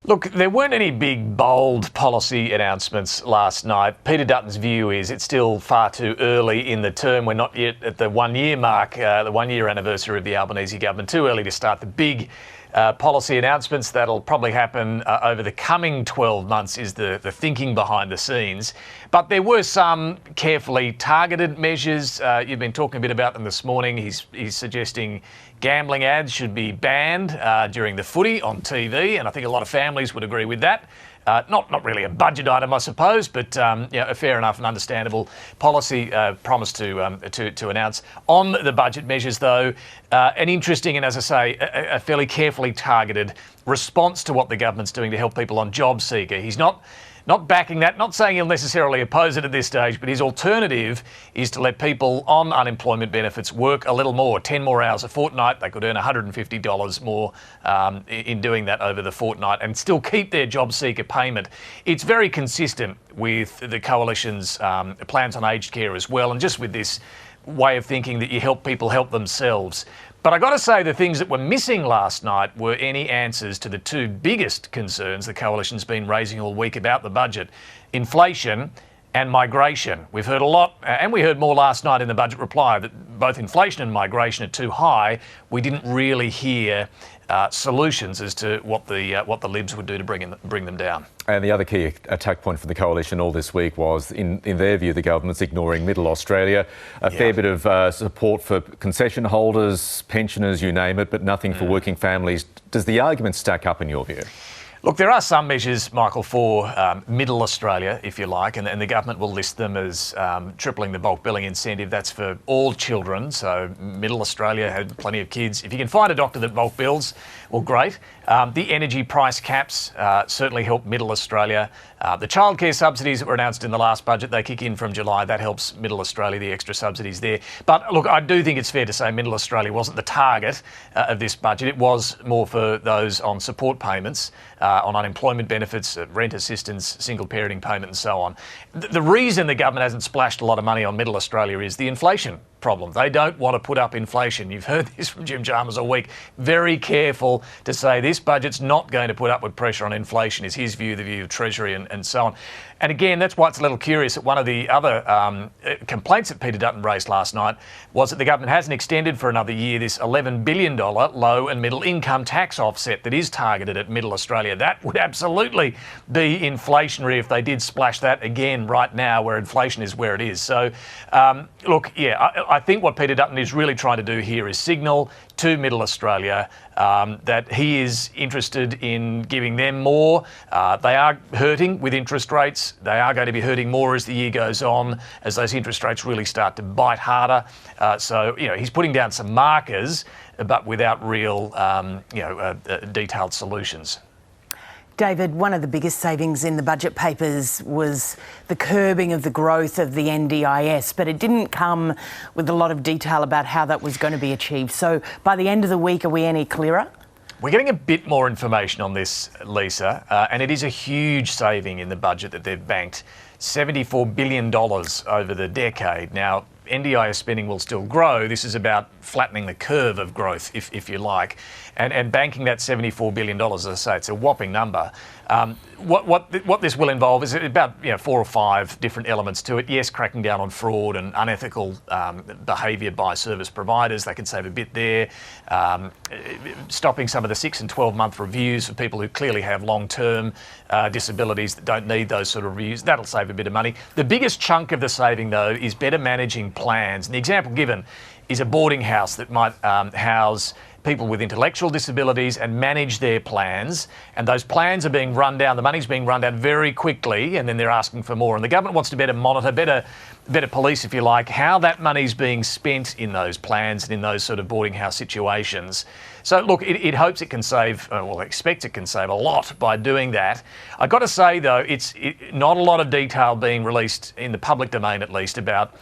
Look, there weren't any big, bold policy announcements last night. Peter Dutton's view is it's still far too early in the term. We're not yet at the 1 year mark, the 1 year anniversary of the Albanese government. Too early to start the big policy announcements. That'll probably happen over the coming 12 months is the thinking behind the scenes. But there were some carefully targeted measures. You've been talking a bit about them this morning. He's suggesting gambling ads should be banned during the footy on TV, and I think a lot of families would agree with that. Not really a budget item, I suppose, but a fair enough and understandable policy promise to announce. On the budget measures, though, an interesting and, as I say, a fairly carefully targeted response to what the government's doing to help people on JobSeeker. He's not backing that, not saying he'll necessarily oppose it at this stage, but his alternative is to let people on unemployment benefits work a little more, 10 more hours a fortnight. They could earn $150 more in doing that over the fortnight and still keep their JobSeeker payment. It's very consistent with the Coalition's plans on aged care as well, and just with this way of thinking that you help people help themselves. But I got to say, the things that were missing last night were any answers to the two biggest concerns the Coalition's been raising all week about the budget: inflation and migration. We've heard a lot, and we heard more last night in the budget reply, that both inflation and migration are too high. We didn't really hear solutions as to what the Libs would do to bring them down. And the other key attack point for the Coalition all this week was, in their view, the government's ignoring Middle Australia. A fair bit of support for concession holders, pensioners, you name it, but nothing for working families. Does the argument stack up in your view? Look, there are some measures, Michael, for Middle Australia, if you like, and the government will list them as tripling the bulk billing incentive. That's for all children, so Middle Australia had plenty of kids. If you can find a doctor that bulk bills, well, great. The energy price caps certainly help Middle Australia. The childcare subsidies that were announced in the last budget, they kick in from July. That helps Middle Australia, the extra subsidies there. But look, I do think it's fair to say Middle Australia wasn't the target of this budget. It was more for those on support payments, on unemployment benefits, rent assistance, single parenting payment and so on. The reason the government hasn't splashed a lot of money on Middle Australia is the inflation problem. They don't want to put up inflation. You've heard this from Jim Chalmers all week. Very careful to say this budget's not going to put upward pressure on inflation, is his view, the view of Treasury and so on. And again, that's why it's a little curious that one of the other complaints that Peter Dutton raised last night was that the government hasn't extended for another year this $11 billion low and middle income tax offset that is targeted at Middle Australia. That would absolutely be inflationary if they did splash that again right now, where inflation is where it is. So, look, I think what Peter Dutton is really trying to do here is signal to Middle Australia that he is interested in giving them more. They are hurting with interest rates. They are going to be hurting more as the year goes on, as those interest rates really start to bite harder. So, he's putting down some markers, but without real, detailed solutions. David, one of the biggest savings in the budget papers was the curbing of the growth of the NDIS, but it didn't come with a lot of detail about how that was going to be achieved. So by the end of the week, are we any clearer? We're getting a bit more information on this, Lisa, and it is a huge saving in the budget that they've banked. $74 billion over the decade. Now, NDIS spending will still grow. This is about flattening the curve of growth, if you like, and banking that $74 billion, as I say, it's a whopping number. What this will involve is about 4 or 5 different elements to it. Yes, cracking down on fraud and unethical behaviour by service providers. They can save a bit there. Stopping some of the 6 and 12-month reviews for people who clearly have long-term disabilities that don't need those sort of reviews. That'll save a bit of money. The biggest chunk of the saving, though, is better managing plans. And the example given is a boarding house that might house people with intellectual disabilities and manage their plans. And those plans are being run down, the money's being run down very quickly, and then they're asking for more. And the government wants to better monitor, better police, if you like, how that money's being spent in those plans and in those sort of boarding house situations. So, look, it hopes it can save, expects it can save a lot by doing that. I've got to say, though, it's not a lot of detail being released in the public domain, at least, about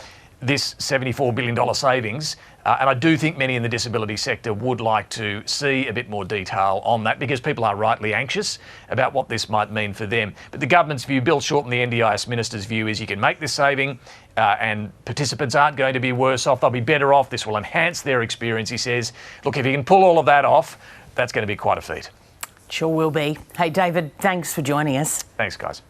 this $74 billion savings. And I do think many in the disability sector would like to see a bit more detail on that, because people are rightly anxious about what this might mean for them. But the government's view, Bill Shorten, the NDIS minister's view, is you can make this saving and participants aren't going to be worse off. They'll be better off. This will enhance their experience, he says. Look, if you can pull all of that off, that's going to be quite a feat. Sure will be. Hey, David, thanks for joining us. Thanks, guys.